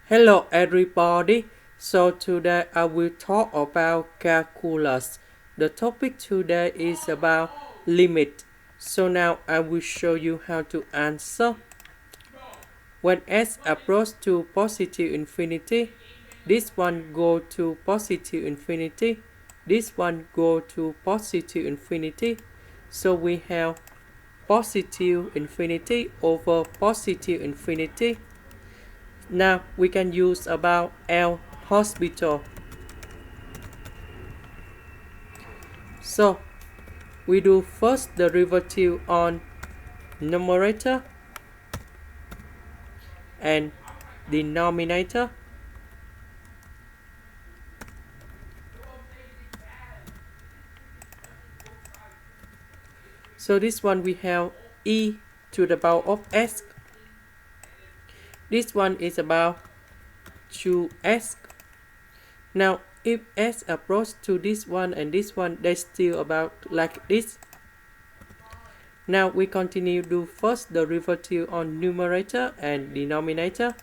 Hello everybody. So today I will talk about calculus. The topic today is about limit. So now I will show you how to answer. When s approach to positive infinity, this one go to positive infinity, this one go to positive infinity. So we have positive infinity over positive infinity. Now we can use about L'Hospital. So we do first derivative on numerator and denominator. So this one we have e to the power of s. This one is about 2s. Now if s approach to this one and this one, they still about like this. Now we continue do first derivative on numerator and denominator.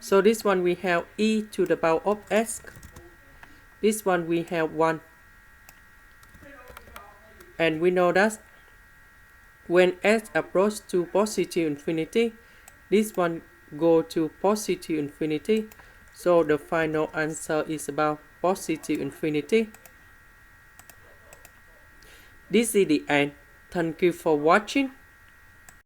So this one we have e to the power of s. This one we have 1. And we know that when s approach to positive infinity, this one go to positive infinity. So the final answer is about positive infinity. This is the end. Thank you for watching.